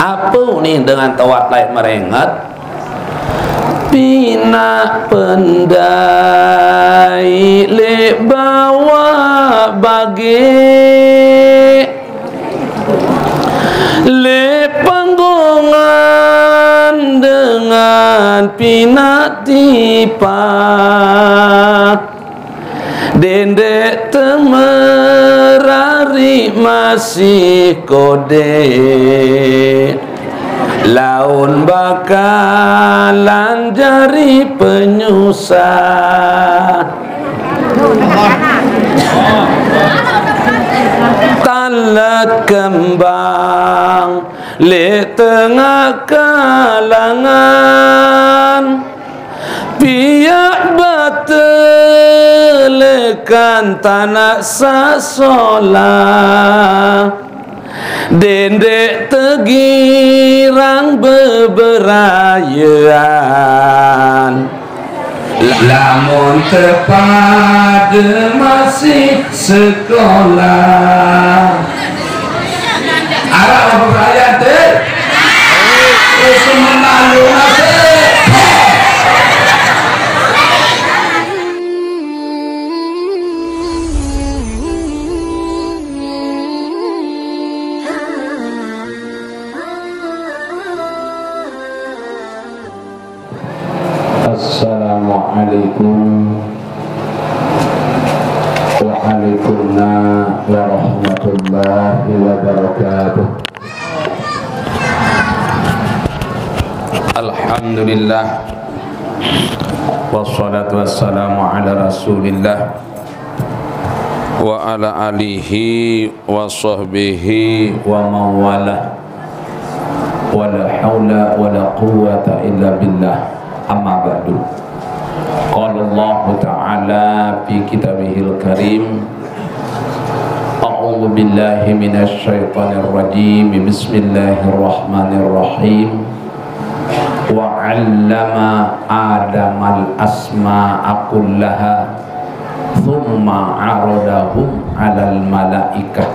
Apa ni dengan tawat lain merengat? Pina pendai le bawa bagi le panggongan dengan pina tipak dendek temerari masih kode laun bakalan jari penyusah talat kembang le tengah kalangan pihak batelekan tanah sasola dendek tegirang beberayaan lamun terpada masih sekolah arah beberayaan teh semenalu nasi. Assalamualaikum waalaikumsalam warahmatullahi wabarakatuh. Alhamdulillah wassalatu wassalamu ala rasulillah wa ala alihi wa sahbihi wa mawala wa la hawla wa la quwwata illa billah. Amma ba'du. Qala Allah Ta'ala fi kitabihil karim A'udzu billahi minasy syaithanir rajim. Bismillahirrahmanirrahim. Wa 'allama Adamal asma'a kullaha thumma 'aradahum 'alal malaikah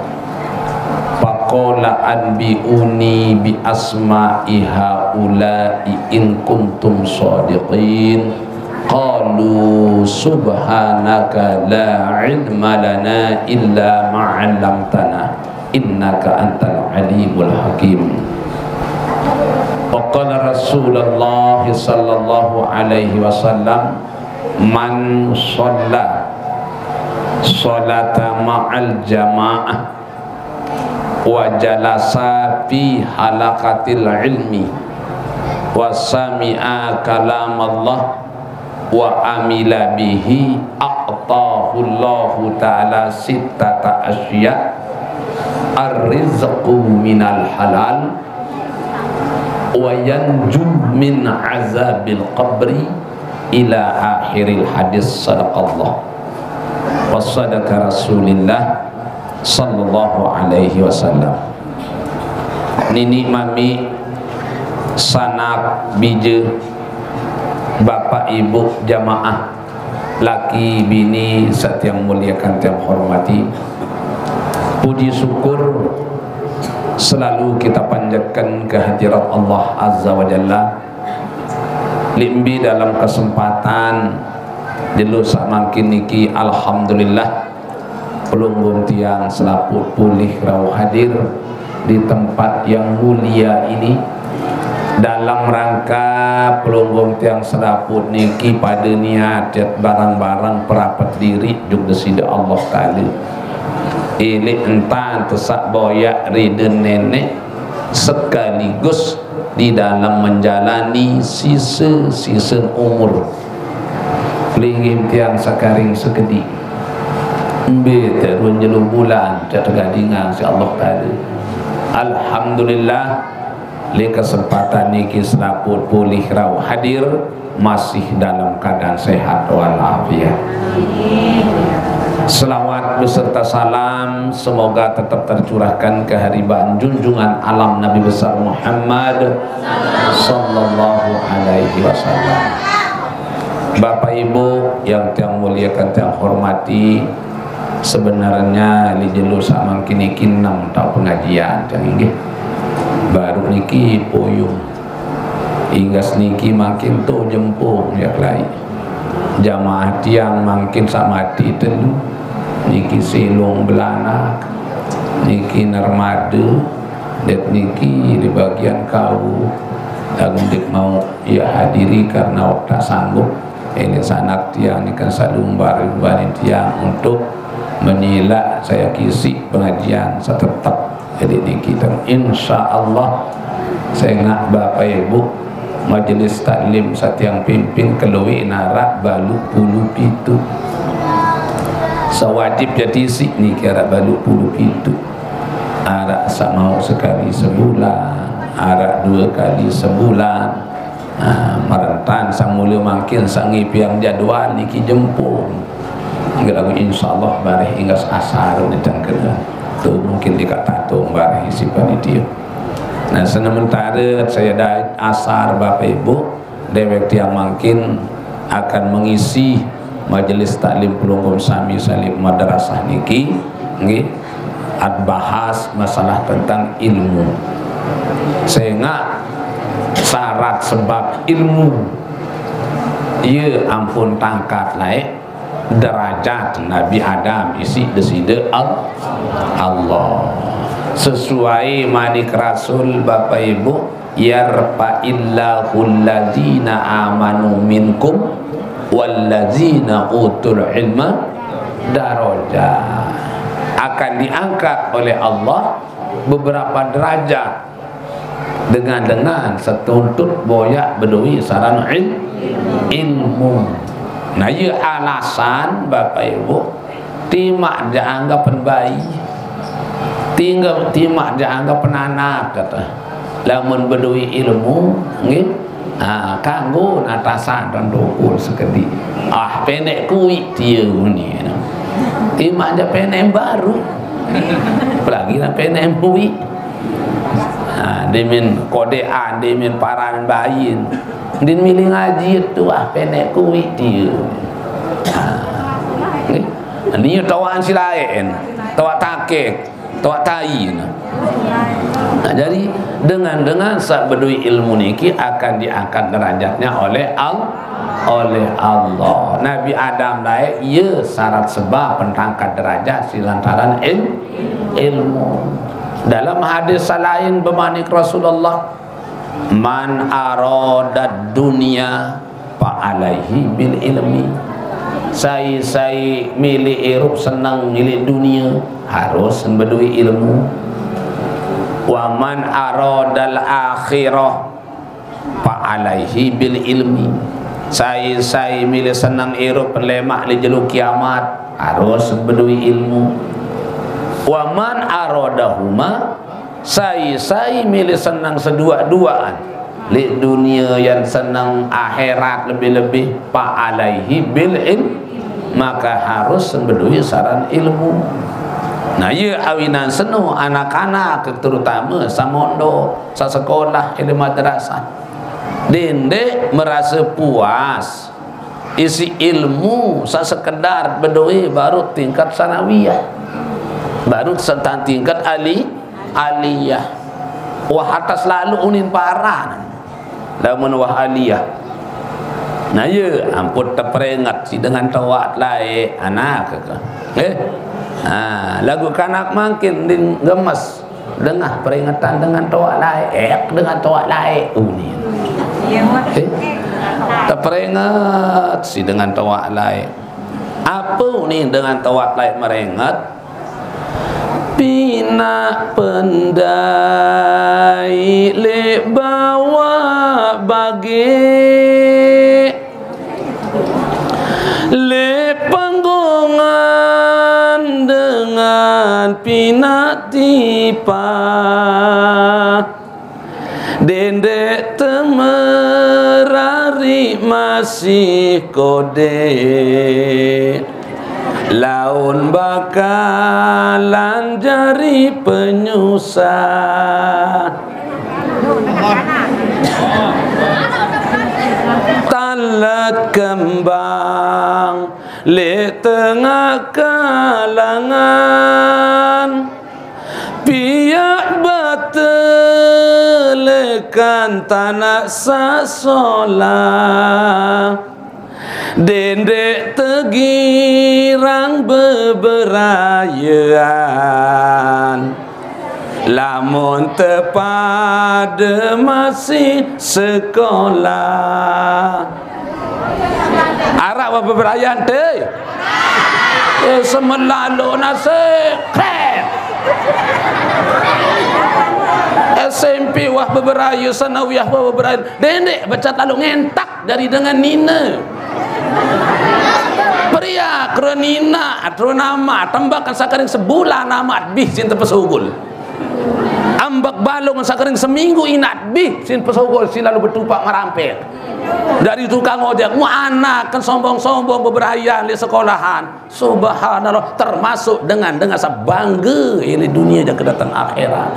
faqala anbi'uni bi asma'i haula'i in kuntum shadiqin qalu subhanaka la ilma lana illa ma 'allamtana innaka antal alimul hakim. Wa qala Rasulullah sallallahu alaihi wasallam man shalla sholata ma'al jamaah wa jalasa fi halaqatil ilmi wa sami'a kalam Allah wa amila bihi a'tahu Allahu ta'ala sittata asya ar-rizqu minal halal wa yanju min azabil qabri ila akhiril hadis. Sadaqallah wa sadaqa Rasulillah sallallahu alaihi wasallam. Nini mami sanak bije bapak ibu jamaah laki bini saat yang muliakan yang hormati, puji syukur selalu kita panjatkan kehadirat Allah Azza wa Jalla. Limbi dalam kesempatan dulu samakin niki alhamdulillah pelunggung tiang selaput pulih rauh hadir di tempat yang mulia ini dalam rangka pelunggung tiang selaput niki pada niat barang-barang perapat diri juga sida Allah Ta'ala ini entah tesak boyak rida nenek sekaligus di dalam menjalani sisa umur linggim tiang sakaring sekedi bete runjelu bulan jatuh gadingan si Allah Ta'ala. Alhamdulillah li kesempatan niki selaput pulih rauh hadir masih dalam keadaan sehat walafiat. Selawat beserta salam semoga tetap tercurahkan kehariban junjungan alam Nabi besar Muhammad sallallahu alaihi wasallam. Bapak Ibu yang tiang muliakan tiang hormati, sebenarnya li jelu samang kini kinam tau pengajian yang ini baru niki puyung hingga niki makin tu jempung ya kelai jamaah tiang makin samati telu niki silung belana niki nermadu det niki di bagian kau dik mau ya hadiri karena tak sanggup ini sanak tiang ini kan salumbar tiang untuk menilai saya kisi pengajian setetap jadi niki insya Allah saya ngak bapak ibu majelis taklim satiang pimpin keluwi narak balu puluh pitu sewajib jadi si ni kira balu puluh pitu arak mau sekali sebulan arak 2 kali sebulan merentan sang mulia makin sangi piang jadwal niki jempung enggak lagu insyaallah bareh hingga asar ni tangkena tu mungkin dikata tu bareh isi panitia. Nah sementara saya dah asar bapak ibu dewek tiang makin akan mengisi majelis taklim pelungkum sami salim madrasah niki nggih bahas masalah tentang ilmu sehingga syarat sebab ilmu ia ampun tangkat naik derajat Nabi Adam isi deside Allah sesuai manik Rasul bapak ibu yarfa'illahul ladzina amanu minkum walladzina utul ilma darajat akan diangkat oleh Allah beberapa derajat dengan setuntut boyak bedui saran ilmu. Nah ia alasan bapak ibu timak dianggapan bayi timak dianggapan anak kata lamun bedui ilmu nggih kanggo natasan dan dukul sekedi pendek kuih dia ni timak je pendek baru apalagi lah pendek kuih dimin kodean dimin paran bayin din milih ngaji tu pendek kuih dia ni tawaan si lain tawak takik tawak tayin. Nah, jadi dengan sak bedui ilmu niki akan diangkat derajatnya oleh Allah. Nabi Adam lain ia syarat sebab pentangkat derajat silantaran ilmu. Dalam hadis lain bermanik Rasulullah man aradad dunya fa alaihi bil ilmi. Saya milih irup senang milih dunia harus berdui ilmu. Wa man aradal akhirah fa alaihi bil ilmi. Saya milih senang irup lemak li jeluk kiamat harus berdui ilmu. Wa man aradahuma saya milih senang sedua-duaan li dunia yang senang akhirat lebih-lebih fa alaihi bil ilm maka harus berdui saran ilmu. Nah ia awinan senu anak-anak terutama samondo sa sekolah ilmu madrasah dende merasa puas isi ilmu sa sekedar berdui baru tingkat sanawiyah baru serta tingkat aliyah wah atas lalu unin parah lamun wah aliyah. Nah ya ampun terperingat si dengan tawak lain anak lagu kanak makin gemes dengar peringatan dengan tawak lain dengan tawak lain terperingat si dengan tawak lain apa ni dengan tawak lain meringat pina pendai le bawa bagi le panggongan dengan pina tipa dendek temerari masih kode laun bakalan jari penyusah talat kembang le tengah kalangan piak batu kan tanah sasola dendek tegirang beberayaan lamun tepada masih sekolah. Arab apa beberayaan teh? Semelalu nasi keren. SMP wah beberaya, sanawiyah wah beberaya. Dendek baca lalu ngentak dari dengan nina. Pria krenina atau nama tembakan sakaring sebulan nama bih sin tepesugul. Ambak balong sakaring seminggu inat bih sin pesugul sin lalu bertupak ngarampir. Dari tukang ojek mu anak kan sombong-sombong beberaya di sekolahan. Subhanallah, termasuk dengan sebangga ini dunia dan kedatang akhirat.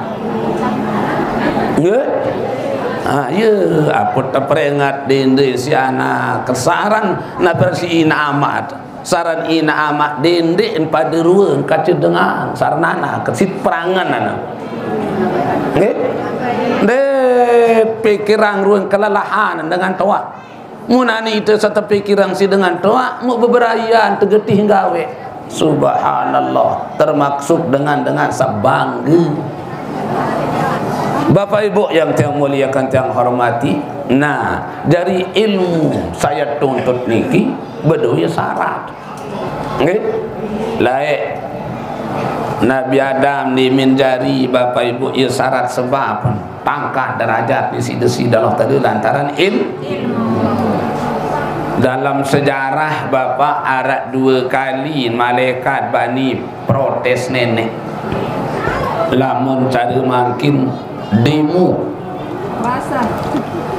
Ya, ya, apa terperingat di Indonesia anak kesaran nak versi ina amat, saran ina amat dendek pada ruang kaca dengan sarnana kesit perangan anak. De pikiran ruang kelelahan dengan tua. Munani itu satu pikiran si dengan tua mu beberayaan tegetih gawe. Subhanallah, termaksud dengan sabangga. Bapak Ibu yang tiang muliakan tiang hormati, nah dari ilmu saya tuntut niki bedoya syarat. Nggih. Lae Nabi Adam dimin jari Bapak Ibu ya syarat sebab pangkat derajat di sisi dalam tadi lantaran ilmu. Dalam sejarah Bapak arak 2 kali malaikat bani protes nenek. Lamun cara makin demo.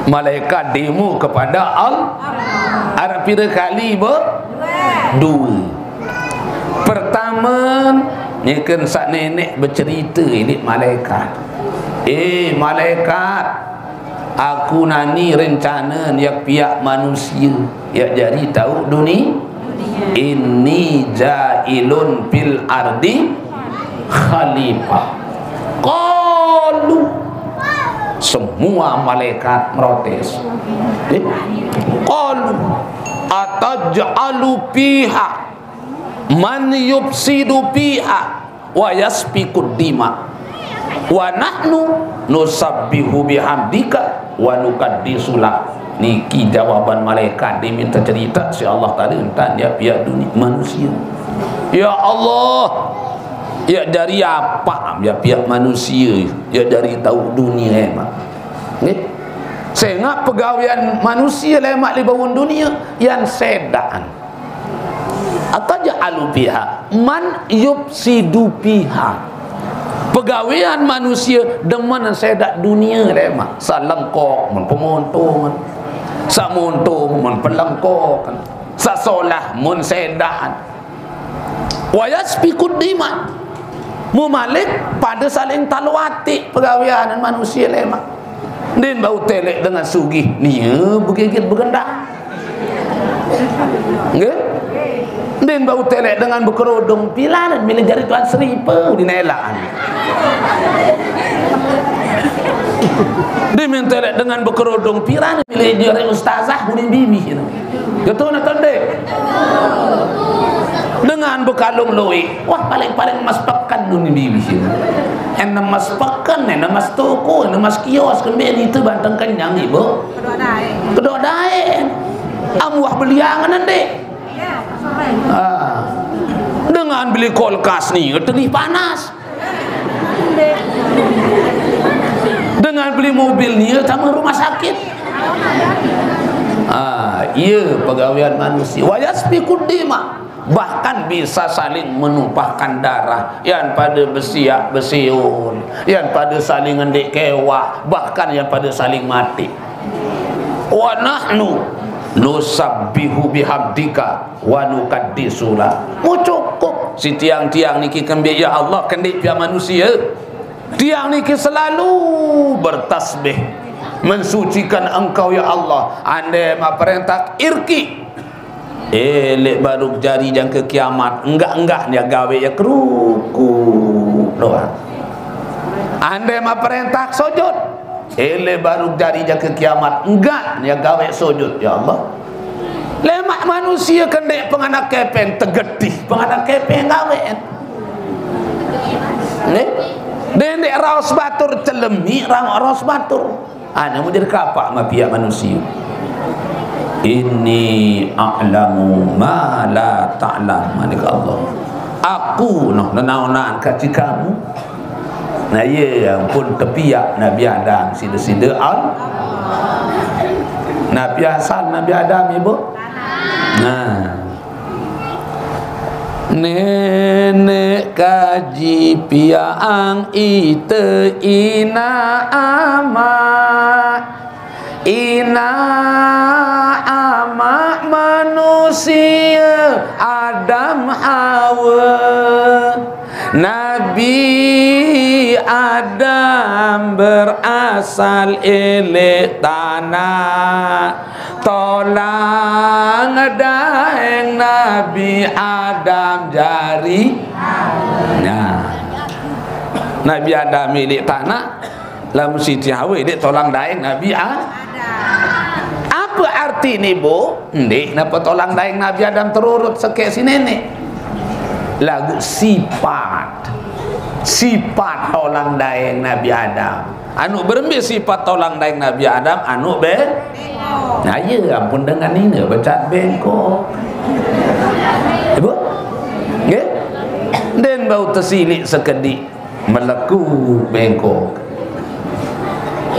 Malaikat demo kepada Allah. Arak pira kali dua. Pertama nyekan sak nenek bercerita ini malaikat. Malaikat, aku nani rencana yang pihak manusia ya jadi tahu dunia. Inni jailun fil ardi khalifah. Qalu, semua malaikat protes. Qalu ataj'alu fiha man yufsidu fiha wa yasfikud dima wa nahnu nusabbihu bihamdika wa nuqaddisu lak. Niki jawaban malaikat diminta cerita si Allah tadi entan dia pihak dunia manusia. Ya Allah, ya dari apa ya pihak manusia ya dari tahu dunia emak. Sehingga pegawaian manusia lemak di bawah dunia yang sedaan atau ja'alu biha man yufsidu biha. Pegawaian manusia demen sedak dunia lemak salengkok mun pemontongan samontung mun pelengkok sasolah mun sedak wa yasfikud dima mu malik pada saling talwati pegawaian manusia lemak. Din bau telek dengan sugih nia begigit begendak. Nggih? Din bau telek dengan berkerudung pilan bila jari tuan seribu dinelaan. Din mentelek dengan berkerudung piran bila jari ustazah bunin bibi. Betul nak tandek? Dengan bekalung loi, wah paling-paling mas pekan bunin bibi. Enak mas pekan, enak mas toko, enak mas kios kembali itu banteng kenyang ibu. Kedua daen. Amuah beliangan nanti. Dengan beli kulkas nih, tengah panas. Dengan beli mobil nih, sama rumah sakit. Iya pegawaian manusia. Wayasfikud dima. Bahkan bisa saling menumpahkan darah yang pada besiak besiun, yang pada saling ngendek kewah, bahkan yang pada saling mati. Wa nahnu nusabbihu bihamdika wa nuqaddisu lak. Mu cukup si tiang-tiang niki kembali ya Allah kendik pihak manusia. Tiang niki selalu bertasbih mensucikan engkau ya Allah. Anda ma perintah irki lek baru jari jang ke kiamat enggak dia gawe ya keruku doang. Anda ma perintah sujud ele baru jari ke kiamat enggak dia gawe sujud ya Allah. Lemak manusia kendek penganak kepeng tegedih penganak kepeng gawe dendek raos batur celemi raos batur ana mau jadi kapak ma pihak manusia. Inni a'lamu ma la ta'lam manika Allah. Aku noh naon-naon kaci kamu. Nah ye pun tepiak Nabi Adam sida-sida al. Nabi asal Nabi Adam ibu. Nah. Nenek kaji piang ite ina ama manusia Adam Hawa. Nabi Adam berasal ele tanah tolang daeng Nabi Adam jari. Nah, Nabi Adam milik tanah lamun Siti Hawa dia tolang daeng Nabi Adam. Apa arti ni bu? Ndik napa tolang daeng Nabi Adam terurut sekek si nenek. Lagu sifat tolang daeng Nabi Adam anu berembe sifat tolang daeng Nabi Adam anu be nah iya ampun dengan ini becat bengkok ibu nggih den bau tersilik sekedik meleku bengkok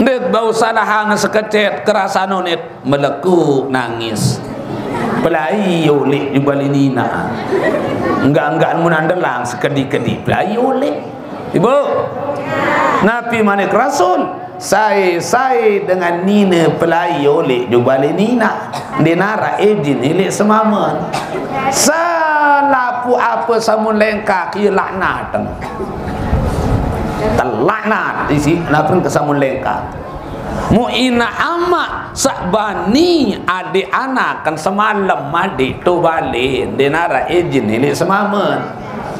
den bau sadahang sekecet kerasa nonit meleku nangis pelai oleh juga linina enggak menandelang sekedi-kedi pelai oleh ibu Nabi manik Rasul saya dengan nina pelai oleh juga linina dinara ejin ilik semaman salapu apa samun lengkak ia laknat terlaknat isi napun kesamun lengkak mu'ina ama sakbani adik anak kan semalam adik tu balik dinara izin ini semaman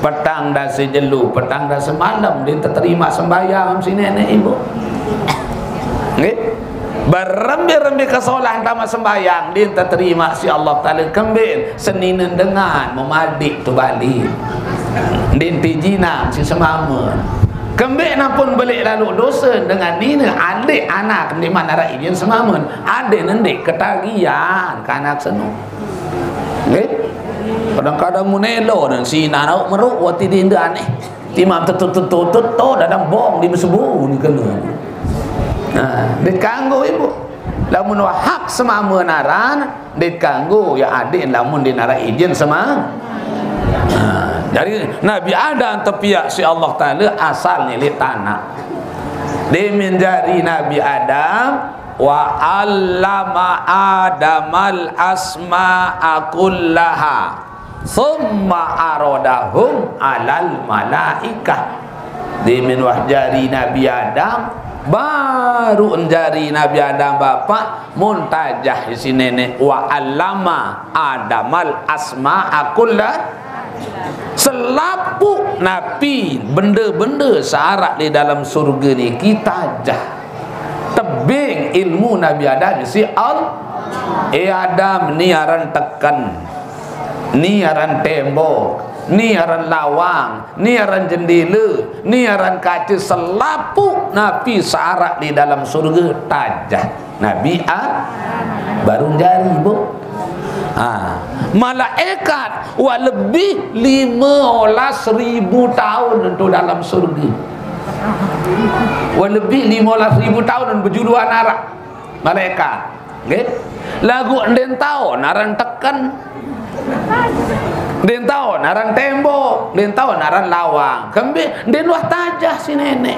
petang dah sejelu petang dah semalam dia terima sembahyang si nenek ibu nggih berembi-rembi kesolahan tamat sembahyang dia terima si Allah Ta'ala kembali seninen dengan memadik tu balik din tijina si semaman kembali pun balik lalu dosa dengan nina adik anak di mana rakyat semamun adik nendik ketagihan ke anak senu okay? Kadang-kadang munelo dan si nanau meruk wati dinda aneh timam tutut dadang bong di mesebu ni kena nah dikanggo ibu lamun hak semamun naran dikanggo ya adik lamun di nara izin semang. Dari Nabi Adam tepiak si Allah Ta'ala asalnya li tanah dia menjadi Nabi Adam wa allama adamal asma'a kullaha thumma aradahum alal malaikah dia menwahjari Nabi Adam baru menjadi Nabi Adam bapak muntajah isi nenek wa allama adamal asma'a kullaha selapu Nabi benda-benda searak di dalam surga ni kita jah tebing ilmu Nabi Adam si Adam ni aran tekan ni aran tembok ni aran lawang ni aran jendela ni aran kaca selapu Nabi searak di dalam surga tajah Nabi baru jari bu malaikat wa lebih 15,000 tahun untuk dalam surga wa lebih 15,000 tahun berjuluan arak malaikat okay? Lagu den tahu naran tekan den tahu naran tembok den tahu naran lawang kembe den wah tajah si nenek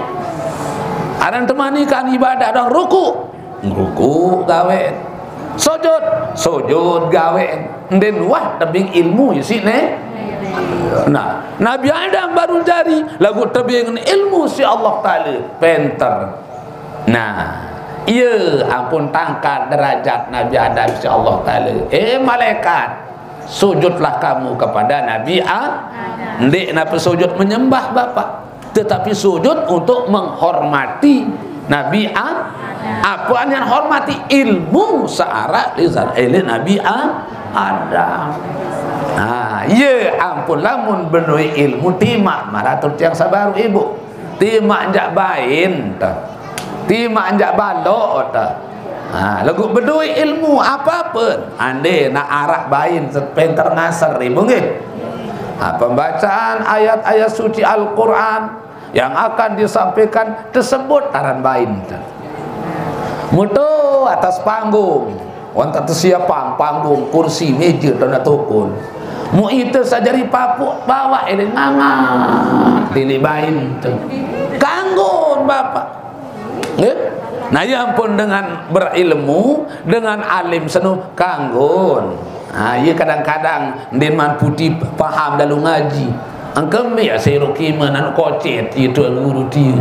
aran temanikan ibadah dong ruku gawe sujud gawe den wah tebing ilmu si ne nah Nabi Adam baru jari lagu tebing ilmu si Allah Ta'ala penter nah iya ampun tangkat derajat Nabi Adam si Allah Ta'ala malaikat sujudlah kamu kepada Nabi ndik napa sujud menyembah bapak tetapi sujud untuk menghormati Nabi apa yang hormati ilmu searah lisan Nabi Adam. Ya ampun lamun benoi ilmu timak maratul tiang sabaru ibu timak jak bain timak jak balok lagu benoi ilmu apa-apa ande nak arah bain sepenter ngasar ibu nggih. Pembacaan ayat-ayat suci Al-Quran yang akan disampaikan tersebut taran bain mutu atas panggung wonten siapa panggung kursi meja dan tukun mu itu sajari papuk bawa ele ngangat dili bain tu kanggun bapak nggih. Nah ya ampun dengan berilmu dengan alim senu kanggun. Ya kadang-kadang ndin man putih paham dalu ngaji angkembe serokiman anu kocet itu guru dia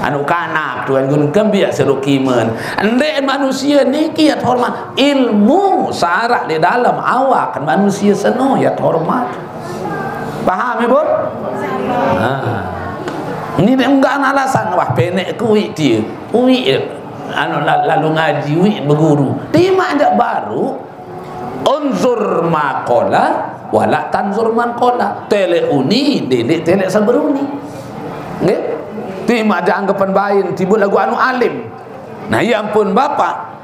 anu kanak tuan guru kembia serokiman ndek manusia niki ya hormat ilmu syarat di dalam awak kan manusia seno ya hormat paham ibu. Ini enggak alasan wah penek kuwi dia kuwi anu lalu ngaji wi berguru timak jak baru unzur maqala wala tanzur man qala teleuni dedik telek saberuni nggih timak jak anggapan bain timbul lagu anu alim. Nah ya ampun bapak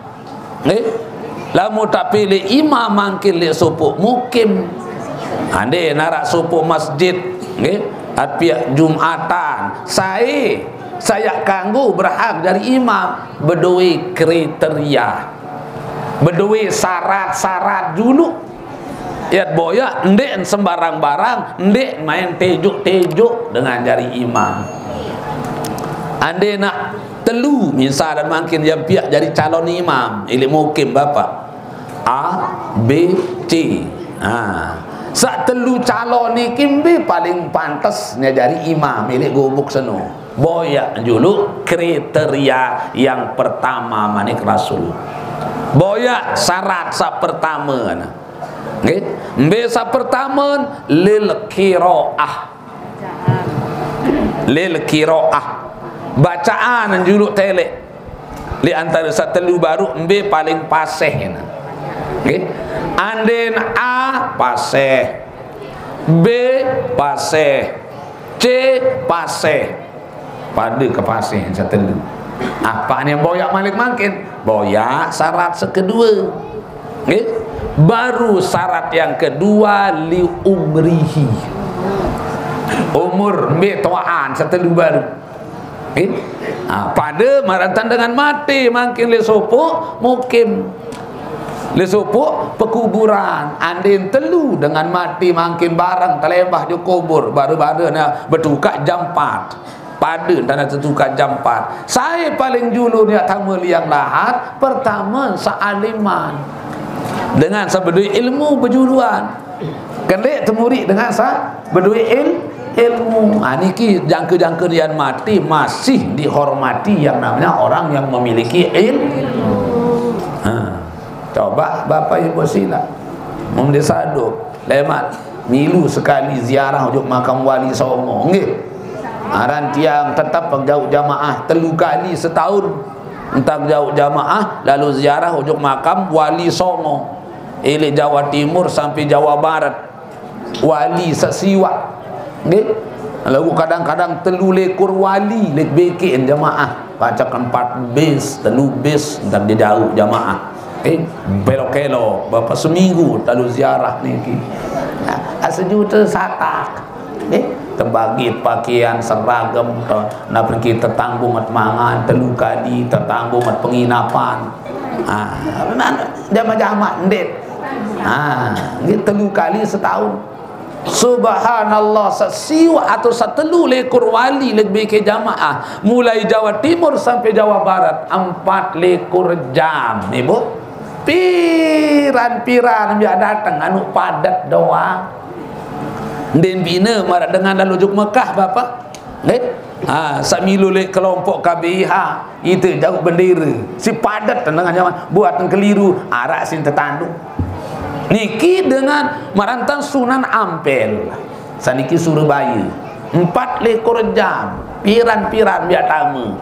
nggih lamun tak pilih imam mangkil le supuk mukim ande narak supuk masjid nggih atiak jumatan saya kanggo berhak dari imam berdua kriteria berdua syarat-syarat dulu ya boya ndek sembarang-barang ndek main tejuk-tejuk dengan jari imam ande nak telu misal dan makin yang pihak jadi calon imam ilik mukim bapak A B C sak telu calon ni kimbe paling pantasnya jadi imam ilik gubuk seno boya dulu kriteria yang pertama manik rasul boya syarat sa pertama nggih mbe sa pertama lil qiraah bacaan julu telek li antara satelu baru mbe paling paseh nggih anden A paseh B paseh C paseh pada ke paseh satelu apa yang boyak malik makin boyak syarat sekedua nggih baru syarat yang kedua li umrihi umur mbe toan satelu baru pada maratan dengan mati makin le sopuk mukim le sopuk pekuburan andin telu dengan mati makin barang telembah di kubur baru-baru na bertukar jam 4 pada dan tertukar jam 4 saya paling dulu ni tamu liang lahat pertama sealiman dengan seberdua ilmu berjuluan kendek temuri dengan berdua ilmu niki jangka-jangka dian mati masih dihormati yang namanya orang yang memiliki ilmu. Coba bapak ibu sila memdesaduk lemat milu sekali ziarah ujuk makam wali Songo nggih aran tiang tetap pengjauh jamaah telu kali setahun entah jauh jamaah lalu ziarah ujuk makam wali Songo ili Jawa Timur sampai Jawa Barat wali sesiwak nggih lalu kadang-kadang telu lekur wali lek bekein jamaah bacakan 4 bis telu bis dan di jauh jamaah belok-kelok bapak seminggu lalu ziarah niki sejuta satak terbagi pakaian seragam nak pergi tertanggung mat mangan telu kali tertanggung mat penginapan jamaah-jamaah ndet nggih telu kali setahun subhanallah sesiwa atau satelu lekur wali lebih ke jamaah mulai Jawa Timur sampai Jawa Barat 4 lekur jam ibu piran-piran biar datang anu padat doang den bina marah dengan lalu juk Mekah bapak samilu lek kelompok KBH itu jauh bendera si padat dengan zaman buat keliru arak sin tertandung niki dengan marantang Sunan Ampel saniki Surabaya 4 lekor jam piran-piran biar tamu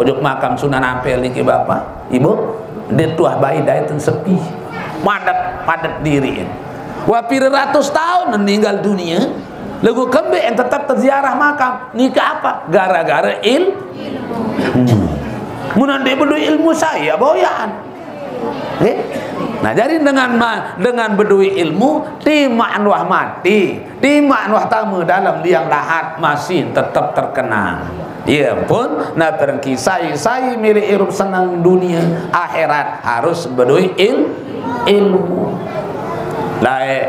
ujung makam Sunan Ampel ni ke bapa ibu dia tuah bayi daitan sepi padat diri wapi ratus tahun meninggal dunia lagu kembe yang tetap terziarah makam ni ke apa gara-gara munan dia berdua ilmu saya boyan nah jadi dengan berdua ilmu timaan wah mati timaan wah tamu dalam liang lahat masih tetap terkenang ya pun nak terengki saya milik hidup senang dunia akhirat harus berdua ilmu lain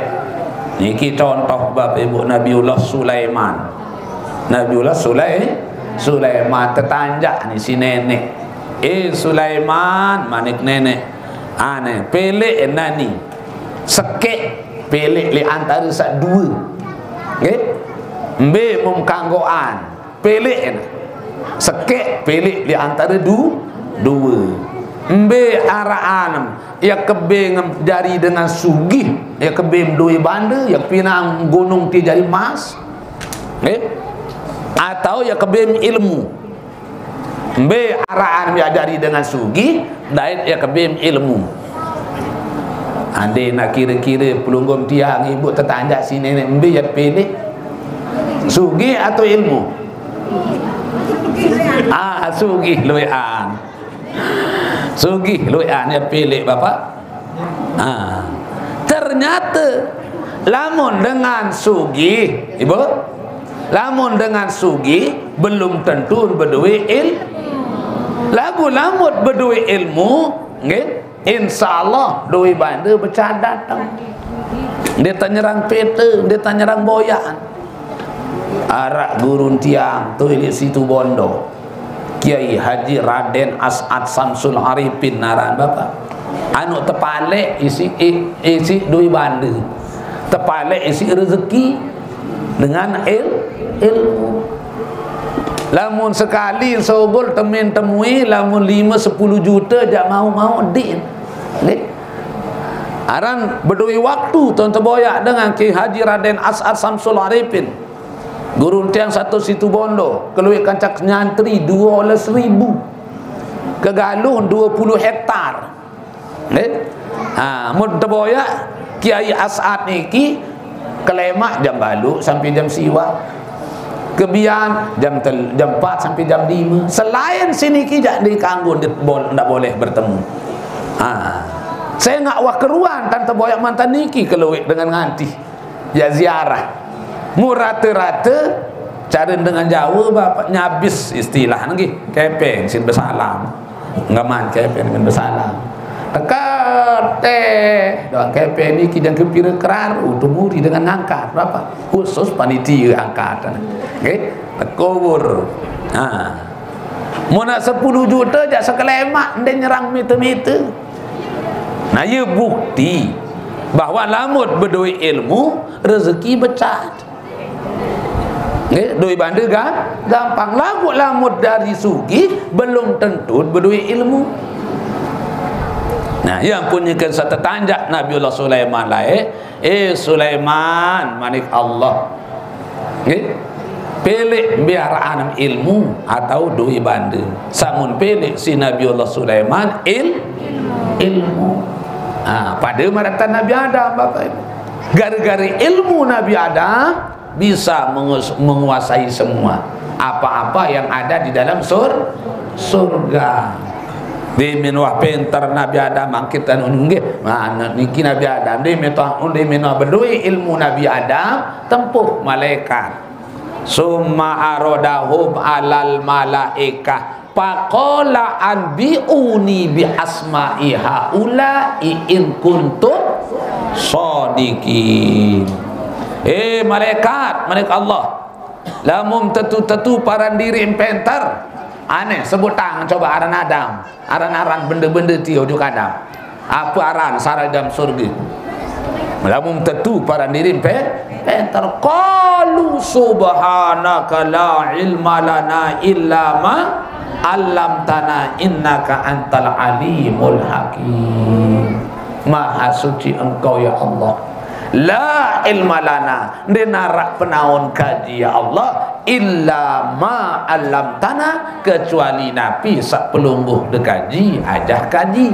niki contoh bapak ibu Nabiullah Sulaiman Sulaiman tetanjak ni si nenek Sulaiman manik nenek aneh pelik nani sekek pelik li antara sak dua mbe mumkanggoan pelik sekek pelik li antara dua mbe araan ya kebeng jari dengan sugih ya kebeng doi banda ya pinang gunung ti jari mas atau ya kebeng ilmu mbe araan ya jari dengan sugih dait ya kebem ilmu ande nak kira-kira pelunggum tiang ibu tetanjak si nenek mbe ya pilih sugih atau ilmu sugih luian ya pilih bapak ternyata lamun dengan sugih ibu lamun dengan sugih belum tentu berdua lagu lamut berdua ilmu insyaallah doi banda becah datang dia tanyerang peta dia tanyerang boyan arak gurun tiang tu di situ Bondo Kiai Haji Raden As'ad Samsul Arifin naran bapak anu tepalek isi doi banda tepalek isi rezeki dengan ilmu lamun sekali sobol temen temui lamun 5-10 juta jak mau din aran berdui waktu tuan terboyak dengan Ki Haji Raden As'ad Samsul Arifin guru tiang satu situ Bondo keluar kancak nyantri 12.000 kegaluh 20 hektar mun terboyak Kiai As'ad niki kelemak jam balu sampai jam siwa kebian jam 4 sampai jam 5 selain sini kijak di kanggun tidak boleh bertemu saya nak wah keruan tante boyak mantan niki keluik dengan nganti ya ziarah murata-rata cara dengan Jawa bapak nyabis istilah lagi kepeng sin bersalam ngaman kepeng dengan bersalam dekat doang kepeng niki dan kepira keraru tumuri dengan angkat berapa khusus panitia angkatan tekubur muna 10 juta jak sekelemak dia nyerang meter-meter nah ia bukti bahawa lamut berdoi ilmu rezeki becat doi banda gampang lamut dari sugi belum tentu berdoi ilmu. Nah yang punyakan satu tanjak Nabiullah Sulaiman lain Sulaiman manik Allah pelik biar anam ilmu atau doi banda samun pelik si Nabiullah Sulaiman ilmu pada maratan Nabi Adam bapak ibu gara-gara ilmu Nabi Adam bisa menguasai semua apa-apa yang ada di dalam surga di minwah pintar Nabi Adam angkitan unggih mana niki Nabi Adam di minwah berdui ilmu Nabi Adam tempuh malaikat summa arodahum alal malaikah faqala anbi'uni bi asma'i haula'i in kuntum shadiqin malaikat Allah lamun tentu paran diri pintar aneh sebut tangan coba aran Adam aran benda-benda tiup juk Adam apa aran saragam surga lamun tentu paran diri pintar qalu subhanaka la ilma lana illa ma 'allamtana innaka antal alimul hakim maha suci engkau ya Allah la ilma lana denara penaun kaji ya Allah illa ma alamtana kecuali nabi sak pelungguh de kaji ajah kaji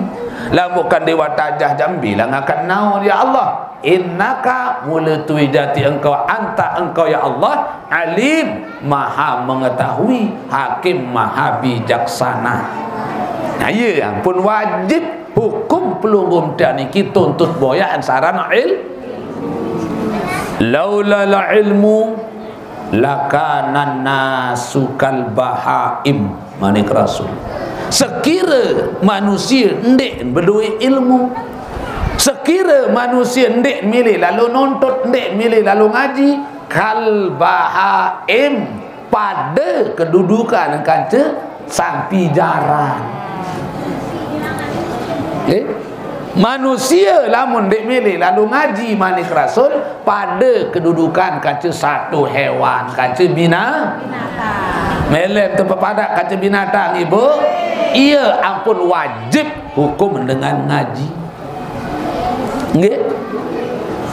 lah bukan dewa tajah jam bilang akan naun ya Allah innaka mula tuwijati engkau anta engkau ya Allah alim maha mengetahui hakim maha bijaksana. Nah ya pun wajib hukum pelungguh dan iki tuntut boyaan sarana laula la ilmu lakana nasu kal bahaim manik rasul. Sekira manusia ndek berdua ilmu, sekira manusia ndek milih lalu nuntut, ndek milih lalu ngaji, kal bahaim pada kedudukan kaca sampi jaran. Manusia lamun dek milih lalu ngaji manik rasul pada kedudukan kaca satu hewan kaca binatang melem tempat pada kaca binatang ibu ia ampun wajib hukum dengan ngaji nggih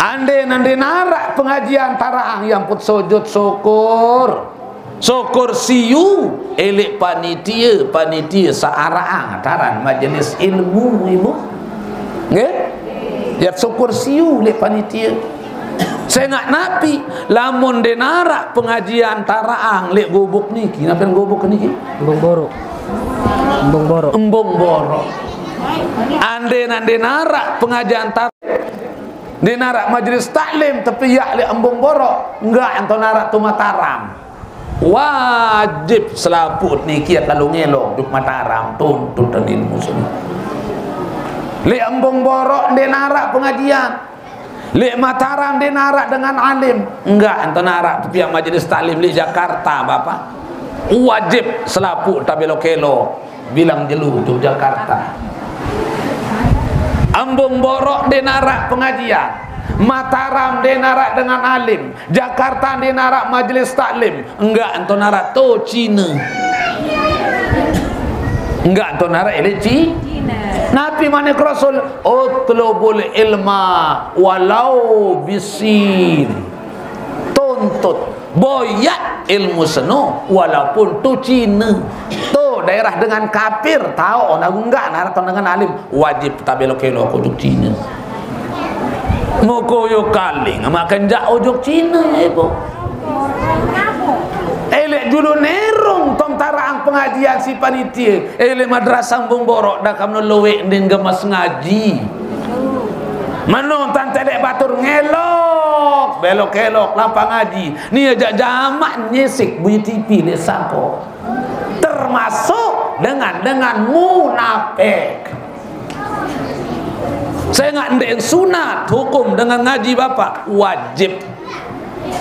ande nande narak pengajian taraang yang put sujud syukur siu elek panitia saaraang taran majelis ilmu ibu nggih ya syukur siu le panitia saya ngak napi lamun denara pengajian taraang le gubuk niki napa gubuk niki embong boro ande nara pengajian tar denara majelis taklim tapi ya le embong boro enggak ento nara tu mataram wajib selaput niki kalau ngelok duk mataram tuntut dan ilmu semua. Lek embong borok dia narak pengajian, lek Mataram dia narak dengan alim, enggak ento narak pihak majelis taklim di Jakarta bapak wajib selaput tabelo-kelo bilang jelu tu Jakarta. Embong borok dia narak pengajian, Mataram dia narak dengan alim, Jakarta dia narak majelis taklim, enggak ento narak to Cina, enggak ento narak eleci Nabi manik Rasul utlubul ilma walau bisin tuntut boyak ilmu seno walaupun tu Cina tu daerah dengan kafir tahu orang enggak narak dengan alim wajib tabelo-kelo ujuk Cina mukoyo kaling makan jak ujuk Cina ibu elek dulu nerong tong taraang pengajian si panitia elek madrasah Embong Borok dah kam luwek ndin gemas ngaji manon tan telek batur ngelok belok-kelok lapang ngaji ni ajak jamak nyesik bunyi TV le sako termasuk dengan munafik. Saya nggak ndek sunat hukum dengan ngaji bapak wajib.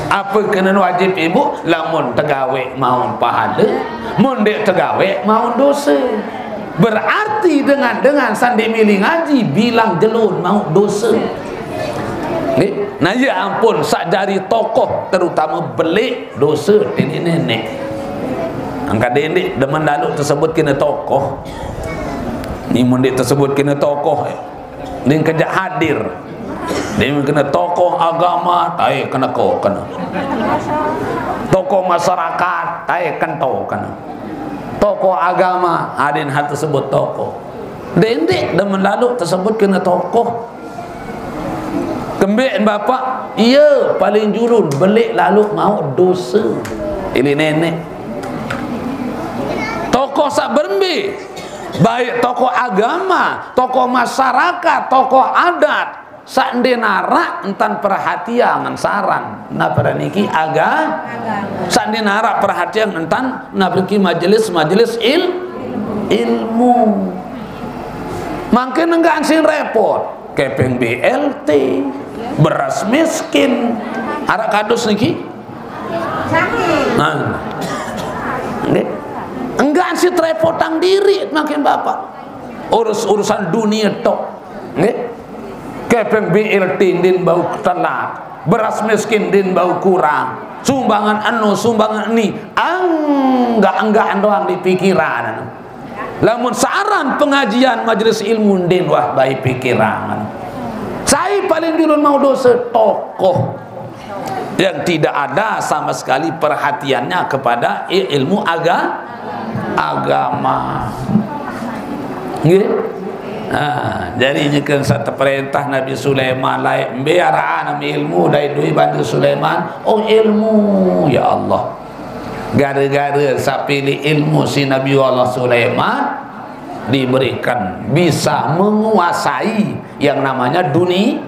Apa kena wajib ibu? Lamun tegawe mau pahala, mun dek tegawe mau dosa. Berarti dengan sandi milih ngaji bilang jelun mau dosa. Nah ya ampun sak jari tokoh terutama belik dosa nenek. Angkat dendek demen dalu tersebut kena tokoh. Ni mun dek tersebut kena tokoh. Dia kejak hadir. Dia kena tokoh agama, tai kena kau kena. Tokoh masyarakat, tai kentau kena. Tokoh agama, hadin hal tersebut tokoh. Dendek demen lalu tersebut kena tokoh. Kembik bapak, iya paling jurun belik lalu mau dosa. Ini nenek. Tokoh sak berembi, baik tokoh agama, tokoh masyarakat, tokoh adat. Sak narak entan perhatian saran na niki agama sak narak perhatian entan na pergi majelis ilmu makin enggak sing repot kepeng BLT beras miskin arak kadus niki nah enggak sih repotang diri makin bapak urusan dunia tok nggih kepeng BLT din bau telat beras miskin din bau kurang sumbangan anu sumbangan ini enggak doang di pikiran lamun saran pengajian majelis ilmu din wah baik pikiran saya sekali paling dulu mau dosa tokoh yang tidak ada sama sekali perhatiannya kepada ilmu agama. Jadi jika satu perintah Nabi Sulaiman lain biaraan ilmu dari dui bantu Sulaiman, oh ilmu ya Allah. Gara-gara saya pilih ilmu si Nabi Allah Sulaiman diberikan bisa menguasai yang namanya dunia.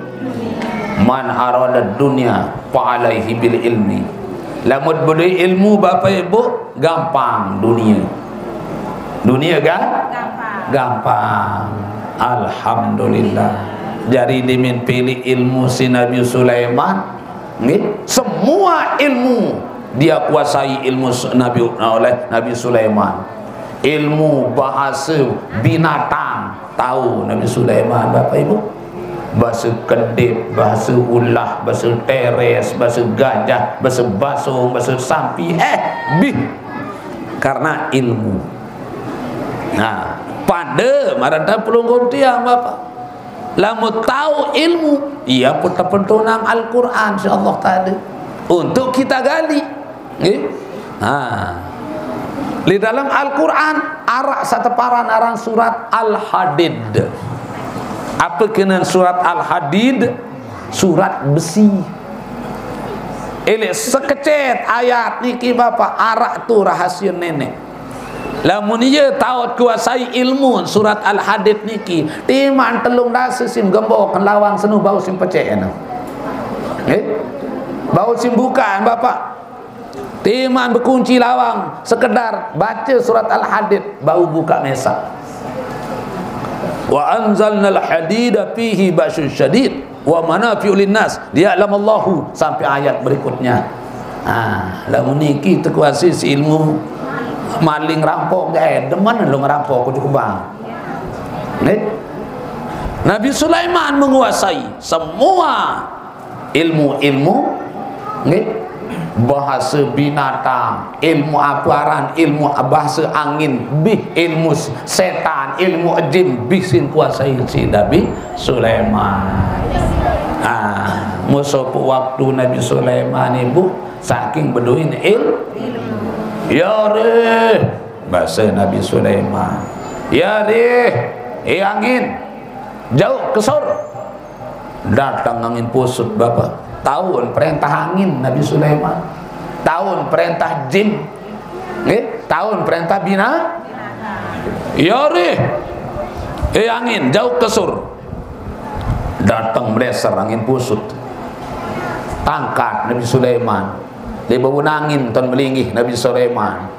Man arada dunia fa'alaihi bil ilmi. Lamun berdui ilmu Bapak Ibu gampang dunia. Dunia gampang. Alhamdulillah. Jadi dimin pilih ilmu si Nabi Sulaiman, semua ilmu dia kuasai ilmu oleh Nabi Sulaiman. Ilmu bahasa binatang tahu Nabi Sulaiman Bapak Ibu. Bahasa kedip, bahasa ulah, bahasa teres, bahasa gajah, bahasa basung, bahasa sampi, karena ilmu. Nah, pada maranta pelunggung tiang Bapak, lamu tahu ilmu, ia pun terpentunang Al-Quran insyaAllah tadi untuk kita gali. Di dalam Al-Quran arak seteparan arang surat Al-Hadid. Apa kena surat Al-Hadid? Surat besi. Ini sekecet ayat niki Bapak, arak tu rahasia nenek. Lamun ia tahu kuasai ilmu surat Al-Hadid niki, timan telung dasa sim gembok lawang senu bau sim pecek ena. Bau sim bukan Bapak. Timan berkunci lawang sekedar baca surat Al-Hadid bau buka mesak. Wa anzalnal hadida fihi ba'sun syadid wa manafi'u linnas liya'lamallahu sampai ayat berikutnya. Lamun niki terkuasai ilmu maling rampok deman lu ngerampok kudu bang. Nabi Sulaiman menguasai semua ilmu-ilmu bahasa binatang, ilmu aparan, ilmu bahasa angin, ilmu setan, ilmu jin, bisin kuasai si Nabi Sulaiman. Musuh waktu Nabi Sulaiman ibu saking beduin ya deh bahasa Nabi Sulaiman, ya deh angin jauh kesor, datang angin pusut Bapak. Tahun perintah angin Nabi Sulaiman, tahun perintah jin, tahun perintah bina. Ya deh angin jauh kesur, datang meleser angin pusut, tangkat Nabi Sulaiman. Dia bawa angin ton melingih Nabi Sulaiman.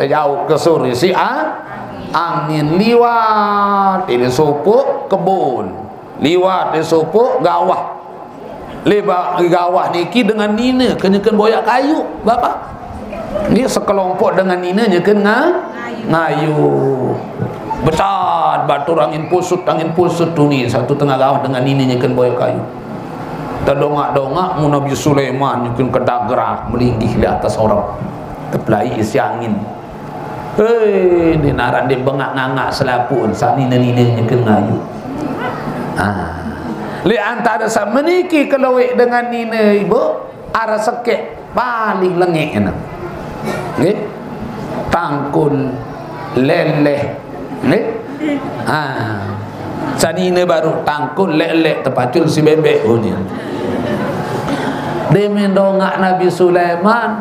Jauh kesur si angin liwat ini supuk kebun, liwat di supuk gawah. Lebak gawah niki dengan nina kenyakan boyak kayu Bapak. Dia sekelompok dengan nina nyakan ngayu. Besar batu angin pusut tu ni satu tengah gawah dengan nina nyakan boyak kayu. Terdongak-dongak mu Nabi Sulaiman nyakan kedagerak melingkih di atas orang. Terpelai isi angin. Di naran dia bengak-ngangak selapun saat nina-nina nyakan ngayu. Li antara meniki kelawik dengan nina ibu arah sekek paling lengek enak. Tangkul leleh sanina baru tangkul leleh terpacul si bebek ni. Dia mendongak Nabi Sulaiman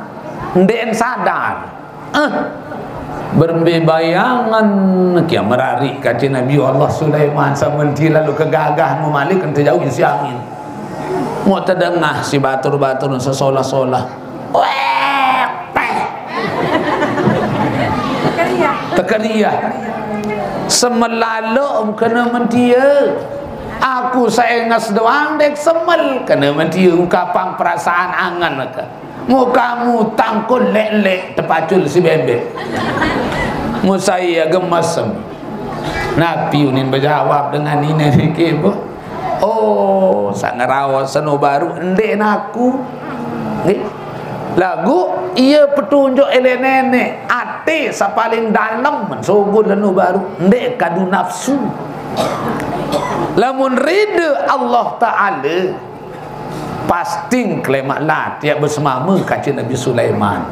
ndek sadar berbayangan kia merarik kata Nabi Allah Sulaiman samenti lalu kegagah memalik ente jauh si angin mau terdengah si batur-batur sesolah-solah tekeriah semelalum kena mentia aku saengas doang dek semel kena mentia ungkapan perasaan angan maka mukamu tangkul lek-lek terpacul si bebek musaya gemes. Nabi unin berjawab dengan ini fikir oh sang rawat seno baru endek naku lagu ia petunjuk ele nenek ate sa paling dalam sugun lenu baru endek kadu nafsu Lamun rida Allah Ta'ala pasti kelemak lah tiap bersemama kaca Nabi Sulaiman.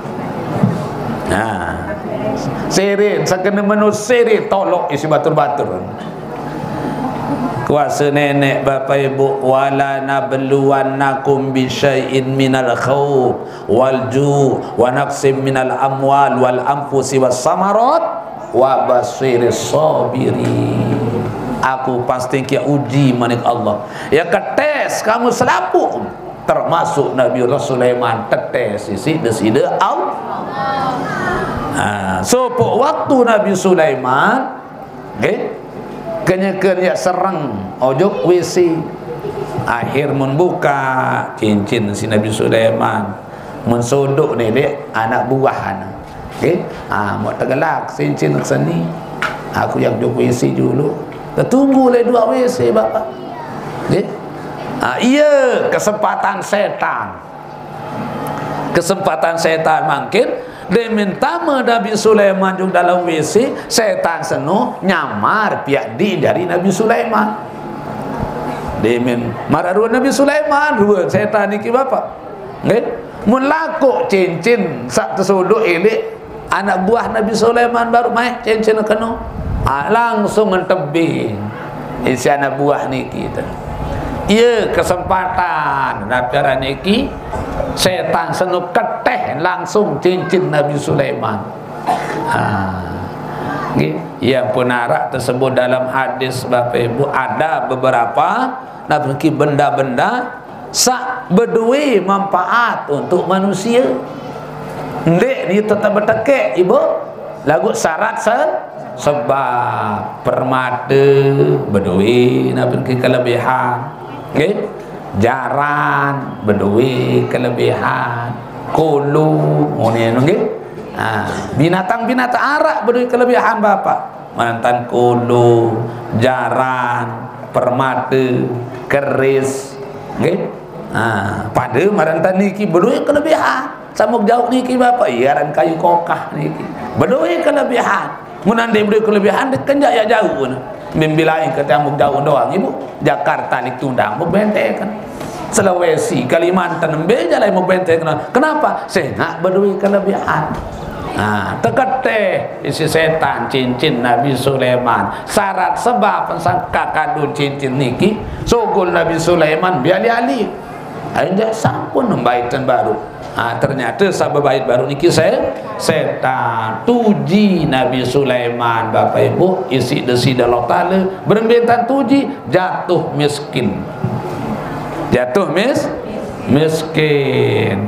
Sirin sakena menusiri tolok isi batur-batur. Kuasa nenek bapa ibu, wala nabluwannakum bi syai'in minal khawf wal ju' wa naqsim minal amwal wal anfusi was samarat wa basiris sabirin. Aku pasti kia uji manik Allah. Ya ketes kamu selapu termasuk Nabi Sulaiman tetes isi desida Allah. So waktu Nabi Sulaiman kenya serang ojok WC akhir membuka cincin si Nabi Sulaiman mensodok ni dek anak buahan. Mau tergelak cincin ke sini, aku yang jok WC dulu, tunggu le dua WC bapak. Iya kesempatan setan makin dia minta Nabi Sulaiman juga dalam WC, setan seno nyamar piak di dari Nabi Sulaiman. Dia marah Nabi Sulaiman, dua setan niki bapak. Mun lakuk cincin sak tersuduk elek anak buah Nabi Sulaiman baru main cincin kena. Langsung mentebing isi anak buah niki tu. Iya kesempatan nabi niki setan seno keteh langsung cincin Nabi Sulaiman. Yang penarak tersebut dalam hadis Bapak Ibu ada beberapa nabi benda-benda sak berdua manfaat untuk manusia. Ndek ni tetap bertekek ibu lagu syarat sebab permata berdua nabi kelebihan. Jaran berdua kelebihan, kolu binatang-binatang arak berdua kelebihan bapak. Mantan kolu, jaran, permata, keris, pada marantan niki berdua kelebihan. Samuk jauh niki bapak, iaran kayu kokah niki berdua kelebihan. Munandi berdua kelebihan dikenjak ya jauh membilain ke Amuk jauh doang ibu. Jakarta ditundang mau bentekan, Sulawesi Kalimantan jalan mau bentekan. Kenapa? Sengat berdua kelebihan. Tekete isi setan cincin Nabi Sulaiman syarat sebab pensangka kadun cincin niki sogol Nabi Sulaiman biali-ali aja sampun membaikan baru. Ternyata sahabat bait baru niki setan tuji Nabi Sulaiman Bapak Ibu isi desi Allah Ta'ala berbentan tuji jatuh miskin, miskin.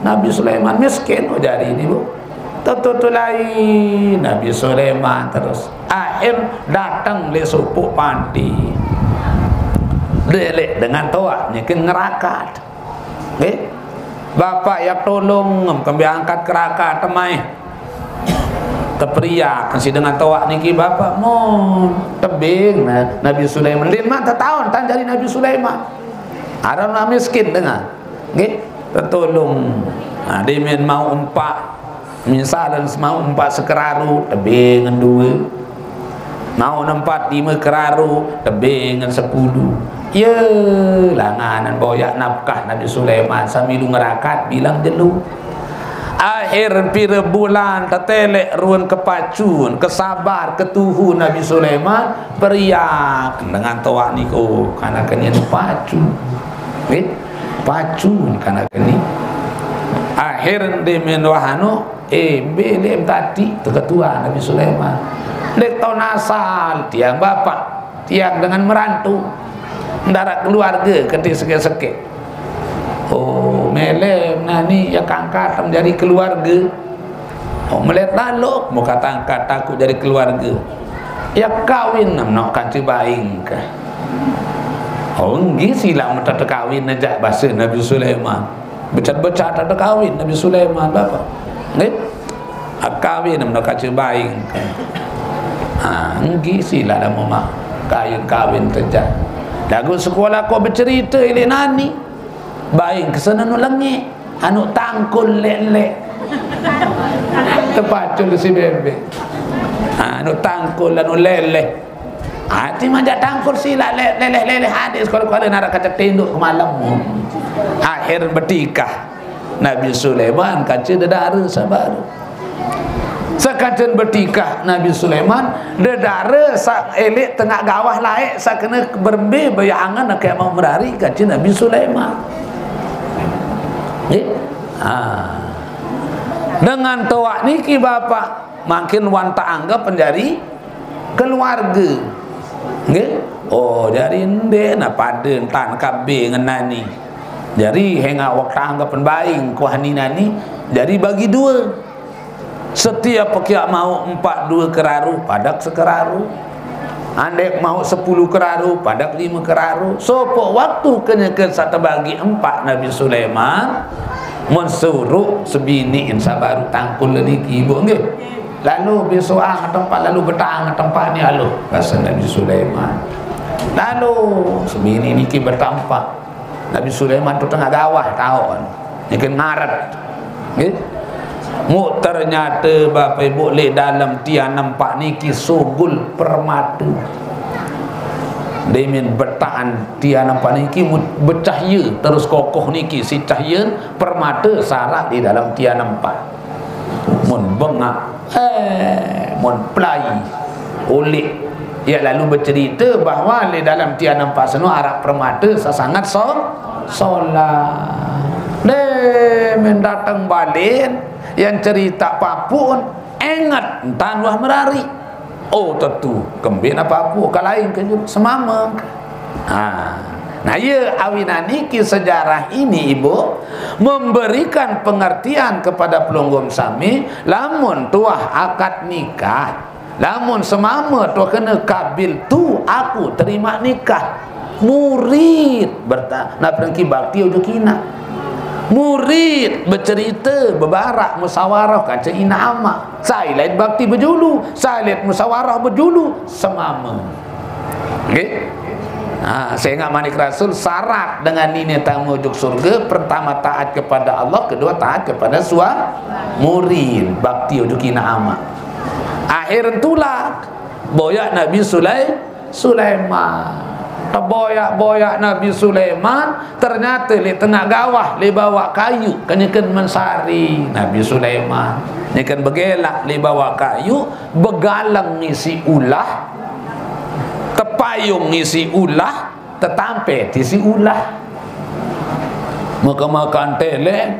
Nabi Sulaiman miskin jadi ini bu tentu lain Nabi Sulaiman terus akhir datang le supuk panti lelek dengan toa nyekin ngerakat. Bapak yang tolong kami angkat keraka temai terperiak kasih dengan toa niki bapak mon tebing Nabi Sulaiman 5 tahun tan jadi Nabi Sulaiman ada orang miskin dengar tertolong. Dia mau umpak misalnya mau umpak sekeraru tebing dengan 2, mau nempat 5 keraru tebing dengan 10. Ya langanan boyak nafkah Nabi Sulaiman sambil ngerakat bilang jelu. Akhir pira bulan tetelek ruan kepacun kesabar ketuhu Nabi Sulaiman periak dengan toak niku karena kena pacu. Pacun karena kini. Akhir di menwahano belem tadi ketua Nabi Sulaiman. Dek tahun asal tiang bapak tiang dengan merantu darat keluarga ketik sekek-sekek. Melem nani ya kangkat menjadi keluarga. Melihat lalu mau kata angkat takut jadi keluarga. Ya kawin nak kanci baing ke. Enggak silang mata kawin aja bahasa Nabi Sulaiman. Becat-becat ada kawin Nabi Sulaiman bapak. Nggih. Kawin nak kanci baing ke. Enggak silang dah mau kawin terjadi. Lagu sekolah kau bercerita ini nani baik kesana nu lengi anu tangkul lelek tepacul si bebe anu tangkul anu lelek Hati majak tangkur sila leleh hadis kalau nak kata tenduk ke malam. Akhir bertikah Nabi Sulaiman kaca dedara sabar. Sekacen bertikah Nabi Sulaiman dedara sak elik tengah gawah laik sak kena berbe bayangan nak mau berari kaca Nabi Sulaiman. Dengan toak niki bapa makin wanta anggap penjari keluarga. Nggih. Oh, jadi ndek na paden tan kabe ngenani. Jadi henga waktu anggapan baing kuah nani jadi bagi dua. Setiap pekiak mau 4 keraru padak sekeraru. Andek mau 10 keraru padak 5 keraru. So po waktu kenyakan satu bagi 4 Nabi Sulaiman mensuruh sebini insya baru tangkul leliki ibu nggih. Lalu besok tempat lalu betang tempat ni lalu kata Nabi Sulaiman. Lalu sebini niki bertampak Nabi Sulaiman tu tengah gawah tahun ikan ngaret nggih. Mu ternyata bapa ibu le dalam tiang nampak niki sugul permata. Demin betaan tiang nampak niki bercahaya terus kokoh niki si cahaya permata sarak di dalam tiang nampak. Mun bengak mun pelai ulik ia lalu bercerita bahawa di dalam tiang nampak seno arak permata sangat solat. Men datang balik yang cerita papun ingat entan wah merari. Oh tentu kembin apa kalain ke semama. Nah ya awinani ki sejarah ini ibu memberikan pengertian kepada pelonggom sami lamun tuah akad nikah lamun semama tuah kena kabil tu aku terima nikah murid nak pergi bakti ujuk kina murid bercerita berbarak musyawarah kaca ina ama saya lihat bakti berjulu saya lihat musyawarah berjulu semama. Okay? Saya ingat manik Rasul syarat dengan ini tamu ujuk surga pertama taat kepada Allah kedua taat kepada murid bakti ujuk ina ama. Akhir itulah boyak Nabi Sulaiman. Boyak Nabi Sulaiman ternyata di tengah gawah li bawa kayu kenyakan mensari Nabi Sulaiman nyakan begelak li bawa kayu begalang ngisi ulah tepayung ngisi ulah tetampe isi ulah makan tele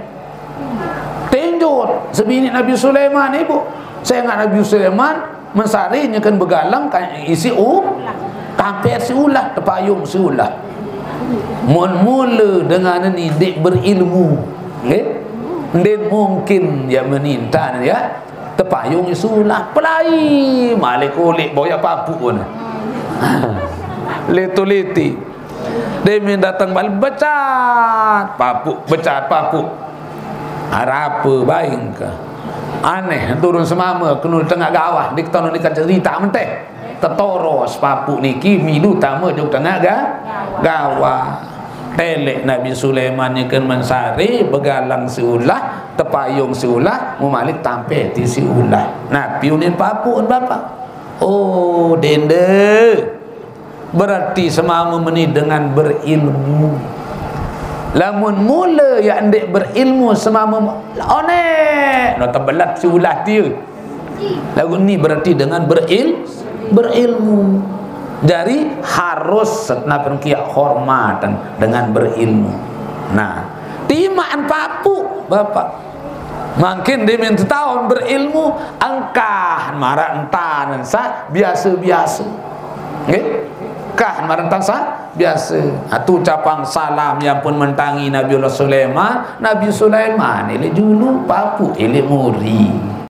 tenjut sebini Nabi Sulaiman ibu saya ingat Nabi Sulaiman mensari nyakan begalang isi tampil si ulah tepayung si ulah mula dengan ini dek berilmu dan mungkin ya menintan ya tepayung si ulah pelai malik kulik boya papu pun letu-leti dia datang balik becat papu harap baing ke aneh turun semama kena tengah gawah di tahun dekat cerita menteh tertoros papu niki milu tamu jauh tengah gawah telek Nabi Sulaiman nyakan mensari begalang siulah tepayung siulah memalik tampil di siulah nah piunin papu bapak. Oh dende berarti semama meni dengan berilmu lamun mula yang dek berilmu semama onek no tebelat siulah dia lagu ni berarti dengan berilmu dari harus nak pergi hormat dengan berilmu. Nah timaan papu bapak makin dia minta tahun berilmu angkah marah entan sa biasa-biasa kah marah entan sa biasa atu capang salam yang pun mentangi Nabi Sulaiman ini julu papu ini muri